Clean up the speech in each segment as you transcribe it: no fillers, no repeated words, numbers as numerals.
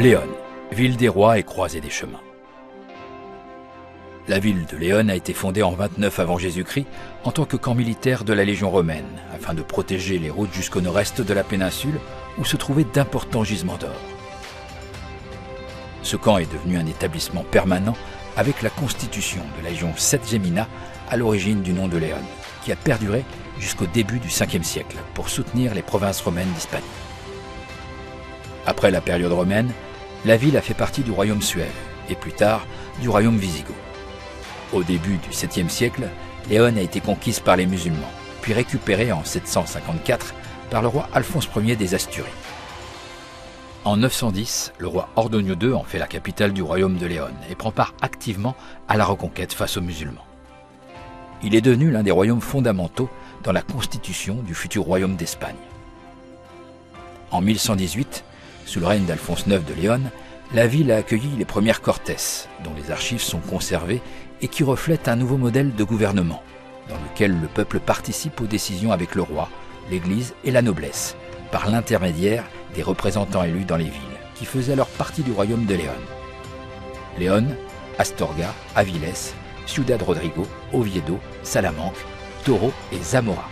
Léon, ville des rois et croisée des chemins. La ville de Léon a été fondée en 29 avant Jésus-Christ en tant que camp militaire de la Légion romaine, afin de protéger les routes jusqu'au nord-est de la péninsule où se trouvaient d'importants gisements d'or. Ce camp est devenu un établissement permanent avec la constitution de la Légion Septimina à l'origine du nom de Léon, qui a perduré jusqu'au début du 5e siècle pour soutenir les provinces romaines d'Hispanie. Après la période romaine, la ville a fait partie du royaume suève et plus tard du royaume wisigoth. Au début du 7e siècle, Léon a été conquise par les musulmans, puis récupérée en 754 par le roi Alphonse Ier des Asturies. En 910, le roi Ordonio II en fait la capitale du royaume de Léon et prend part activement à la reconquête face aux musulmans. Il est devenu l'un des royaumes fondamentaux dans la constitution du futur royaume d'Espagne. En 1118, sous le règne d'Alphonse IX de Léon, la ville a accueilli les premières Cortes, dont les archives sont conservées et qui reflètent un nouveau modèle de gouvernement, dans lequel le peuple participe aux décisions avec le roi, l'Église et la noblesse, par l'intermédiaire des représentants élus dans les villes, qui faisaient alors partie du royaume de Léon. Léon, Astorga, Avilés, Ciudad Rodrigo, Oviedo, Salamanque, Toro et Zamora.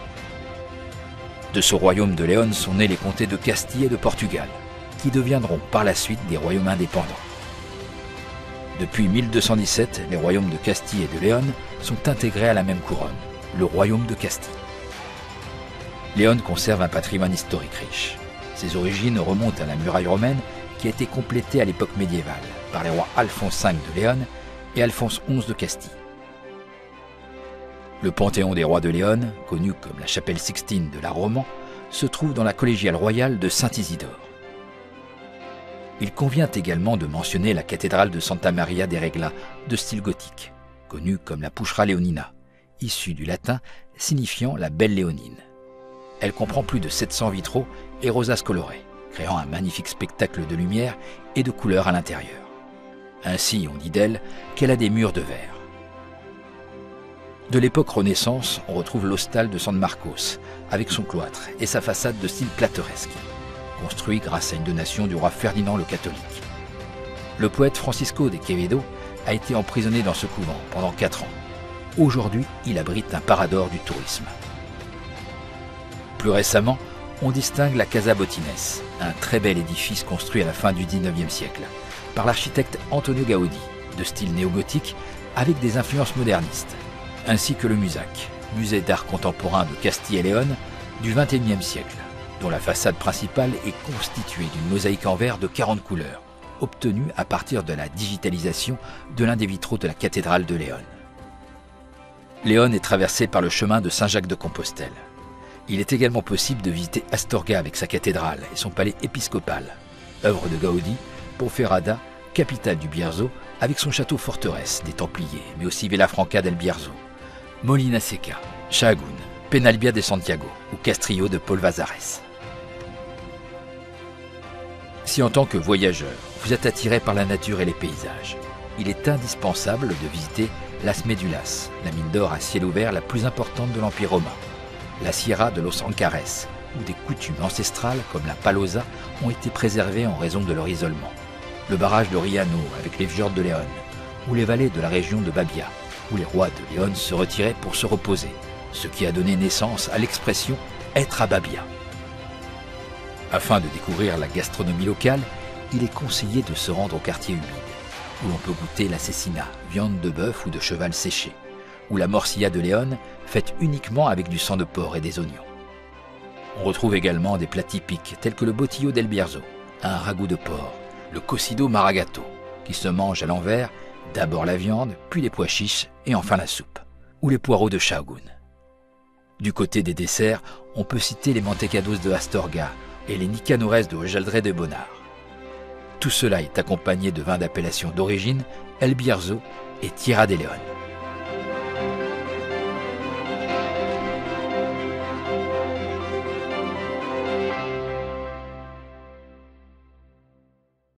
De ce royaume de Léon sont nés les comtés de Castille et de Portugal, qui deviendront par la suite des royaumes indépendants. Depuis 1217, les royaumes de Castille et de Léon sont intégrés à la même couronne, le royaume de Castille. Léon conserve un patrimoine historique riche. Ses origines remontent à la muraille romaine qui a été complétée à l'époque médiévale par les rois Alphonse V de Léon et Alphonse XI de Castille. Le panthéon des rois de Léon, connu comme la chapelle Sixtine de l'art roman, se trouve dans la collégiale royale de Saint-Isidore. Il convient également de mentionner la cathédrale de Santa Maria de Regla de style gothique, connue comme la Puchra Leonina, issue du latin signifiant la belle léonine. Elle comprend plus de 700 vitraux et rosaces colorées, créant un magnifique spectacle de lumière et de couleurs à l'intérieur. Ainsi, on dit d'elle qu'elle a des murs de verre. De l'époque Renaissance, on retrouve l'hostal de San Marcos, avec son cloître et sa façade de style plateresque, construit grâce à une donation du roi Ferdinand le Catholique. Le poète Francisco de Quevedo a été emprisonné dans ce couvent pendant 4 ans. Aujourd'hui, il abrite un parador du tourisme. Plus récemment, on distingue la Casa Botines, un très bel édifice construit à la fin du XIXe siècle, par l'architecte Antonio Gaudí, de style néogothique avec des influences modernistes, ainsi que le Musac, musée d'art contemporain de Castille et Léon du XXIe siècle, dont la façade principale est constituée d'une mosaïque en verre de 40 couleurs, obtenue à partir de la digitalisation de l'un des vitraux de la cathédrale de Léon. Léon est traversé par le chemin de Saint-Jacques-de-Compostelle. Il est également possible de visiter Astorga avec sa cathédrale et son palais épiscopal, œuvre de Gaudí, Ponferrada, capitale du Bierzo, avec son château forteresse des Templiers, mais aussi Villafranca del Bierzo, Molina Seca, Sahagún, Penalbia de Santiago ou Castrillo de Paul Vazares. Si en tant que voyageur, vous êtes attiré par la nature et les paysages, il est indispensable de visiter Las Médulas, la mine d'or à ciel ouvert la plus importante de l'Empire romain, la Sierra de los Ancares, où des coutumes ancestrales comme la palosa ont été préservées en raison de leur isolement, le barrage de Riano avec les fjords de Léon, ou les vallées de la région de Babia, où les rois de Léon se retiraient pour se reposer, ce qui a donné naissance à l'expression « être à Babia ». Afin de découvrir la gastronomie locale, il est conseillé de se rendre au quartier humide, où l'on peut goûter la cecina, viande de bœuf ou de cheval séché, ou la morcilla de Léon, faite uniquement avec du sang de porc et des oignons. On retrouve également des plats typiques tels que le botillo del Bierzo, un ragoût de porc, le cocido maragato, qui se mange à l'envers, d'abord la viande, puis les pois chiches et enfin la soupe, ou les poireaux de Sahagún. Du côté des desserts, on peut citer les mantecados de Astorga et les nicanores de Ojaldre de Bonar. Tout cela est accompagné de vins d'appellation d'origine, El Bierzo et Tierra de Léon.